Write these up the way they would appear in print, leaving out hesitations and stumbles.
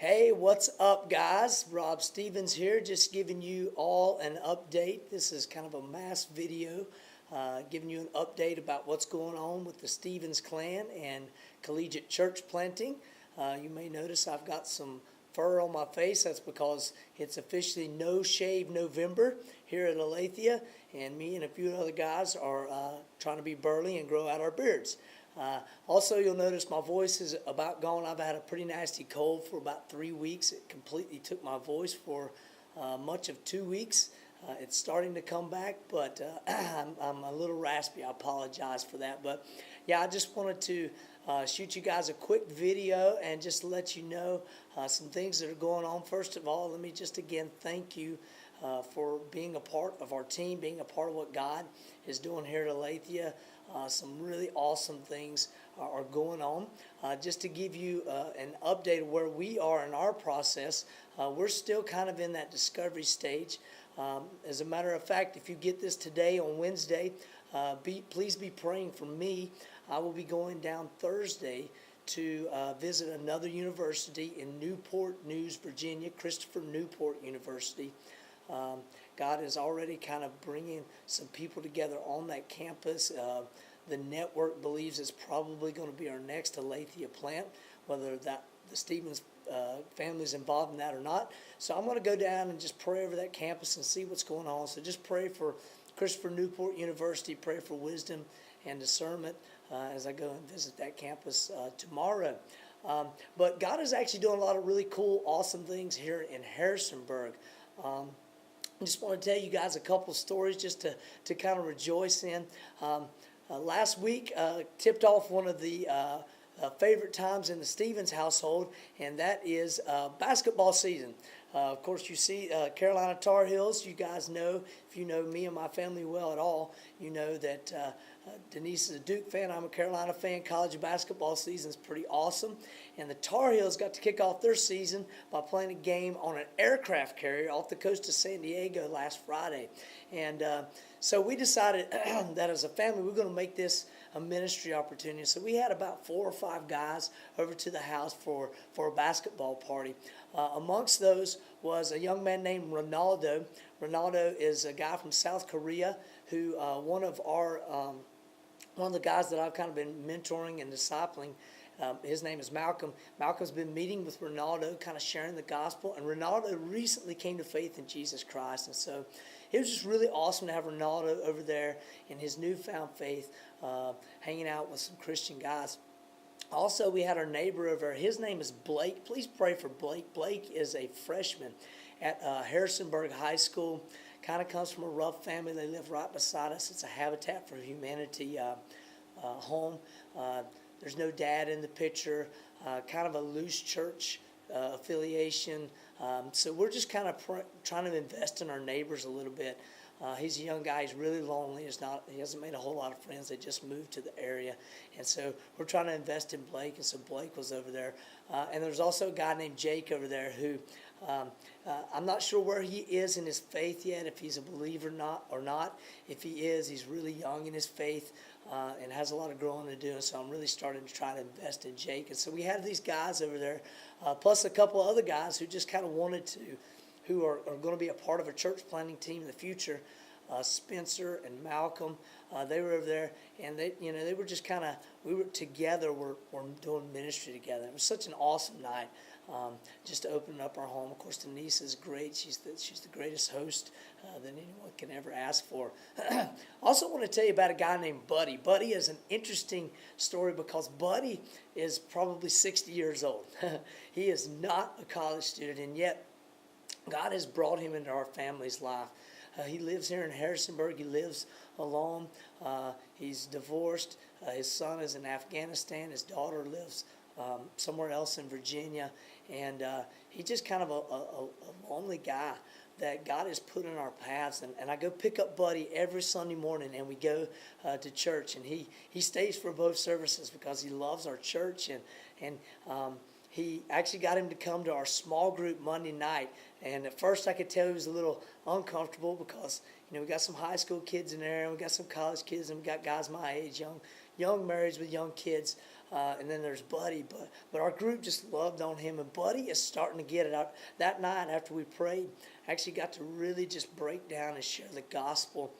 Hey, what's up, guys? Rob Stevens here, just giving you all an update. This is kind of a mass video, giving you an update about what's going on with the Stevens clan and collegiate church planting. You may notice I've got some fur on my face. That's because it's officially No Shave November here at Aletheia, and me and a few other guys are trying to be burly and grow out our beards. Also, you'll notice my voice is about gone. I've had a pretty nasty cold for about 3 weeks. It completely took my voice for much of 2 weeks. It's starting to come back, but I'm a little raspy. I apologize for that. But yeah, I just wanted to shoot you guys a quick video and just let you know some things that are going on. First of all, let me just again thank you for being a part of our team, being a part of what God is doing here at Aletheia. Some really awesome things are going on. Just to give you an update of where we are in our process, we're still kind of in that discovery stage. As a matter of fact, if you get this today on Wednesday, please be praying for me. I will be going down Thursday to visit another university in Newport News, Virginia, Christopher Newport University. God is already kind of bringing some people together on that campus. The network believes it's probably going to be our next Aletheia plant, whether the Stevens family is involved in that or not. So I'm going to go down and just pray over that campus and see what's going on. So just pray for Christopher Newport University, pray for wisdom and discernment as I go and visit that campus tomorrow. But God is actually doing a lot of really cool, awesome things here in Harrisonburg. I just want to tell you guys a couple of stories just to kind of rejoice in. Last week tipped off one of the favorite times in the Stevens household, and that is basketball season. Of course, you see Carolina Tar Heels. You guys know, if you know me and my family well at all, you know that Denise is a Duke fan. I'm a Carolina fan. College basketball season is pretty awesome. And the Tar Heels got to kick off their season by playing a game on an aircraft carrier off the coast of San Diego last Friday. And so we decided that as a family, we're going to make this a ministry opportunity. So we had about 4 or 5 guys over to the house for a basketball party. Amongst those was a young man named Ronaldo. Ronaldo is a guy from South Korea who one of the guys that I've kind of been mentoring and discipling. His name is Malcolm. Malcolm's been meeting with Ronaldo, kind of sharing the gospel, and Ronaldo recently came to faith in Jesus Christ. And so it was just really awesome to have Ronaldo over there in his newfound faith, hanging out with some Christian guys. Also, we had our neighbor over. His name is Blake. Please pray for Blake. Blake is a freshman at Harrisonburg High School. Kind of comes from a rough family. They live right beside us. It's a Habitat for Humanity home. There's no dad in the picture. Kind of a loose church affiliation. So we're just kind of trying to invest in our neighbors a little bit. He's a young guy. He's really lonely. He hasn't made a whole lot of friends. They just moved to the area. And so we're trying to invest in Blake. And so Blake was over there. And there's also a guy named Jake over there who I'm not sure where he is in his faith yet, if he's a believer or not. If he is, he's really young in his faith and has a lot of growing to do. And so I'm really starting to try to invest in Jake. And so we have these guys over there, plus a couple of other guys who just kind of wanted to, who are going to be a part of a church planting team in the future. Spencer and Malcolm, they were over there, and they were just kind of, we were together, we're doing ministry together. It was such an awesome night, just opening up our home. Of course, Denise is great. She's the greatest host that anyone can ever ask for. I also want to tell you about a guy named Buddy. Buddy is an interesting story because Buddy is probably 60 years old. He is not a college student, and yet God has brought him into our family's life. He lives here in Harrisonburg. He lives alone. He's divorced. His son is in Afghanistan. His daughter lives somewhere else in Virginia. And he's just kind of a lonely guy that God has put in our paths. And I go pick up Buddy every Sunday morning, and we go to church. And he stays for both services because he loves our church. And he actually got him to come to our small group Monday night. And at first I could tell he was a little uncomfortable because, we got some high school kids in there, and we got some college kids, and we got guys my age, young marrieds with young kids. and then there's Buddy. But our group just loved on him, and Buddy is starting to get it out. That night after we prayed, I actually got to really just break down and share the gospel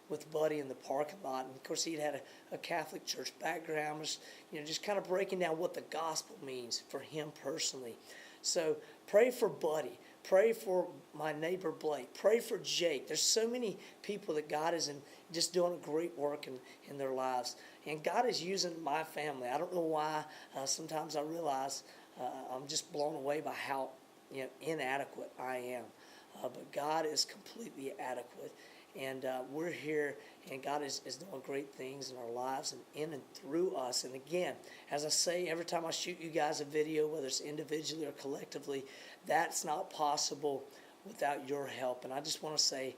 with Buddy in the parking lot. And of course, he'd had a Catholic church background, just kind of breaking down what the gospel means for him personally. So pray for Buddy. Pray for my neighbor Blake. Pray for Jake. There's so many people that God is just doing a great work in their lives. And God is using my family. I don't know why. Sometimes I realize I'm just blown away by how inadequate I am. But God is completely adequate. And we're here, and God is doing great things in our lives and in and through us. And again, as I say, every time I shoot you guys a video, whether it's individually or collectively, that's not possible without your help. And I just want to say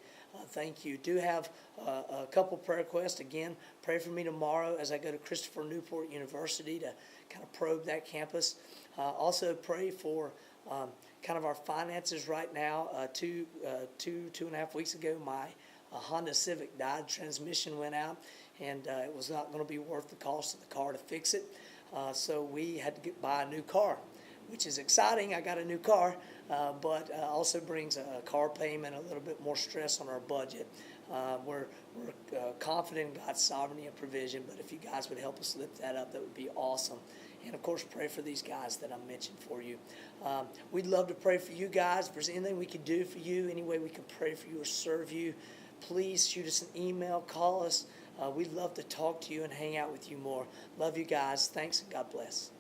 thank you. Do have a couple prayer requests. Again, pray for me tomorrow as I go to Christopher Newport University to kind of probe that campus. Also pray for kind of our finances right now. 2.5 weeks ago, my Honda Civic died. Transmission went out, and it was not going to be worth the cost of the car to fix it. So we had to buy a new car, which is exciting. I got a new car, but also brings a car payment, a little bit more stress on our budget. We're confident in God's sovereignty and provision, but if you guys would help us lift that up, that would be awesome. And, of course, pray for these guys that I mentioned for you. We'd love to pray for you guys. If there's anything we can do for you, any way we can pray for you or serve you, please shoot us an email, call us. We'd love to talk to you and hang out with you more. Love you guys. Thanks, and God bless.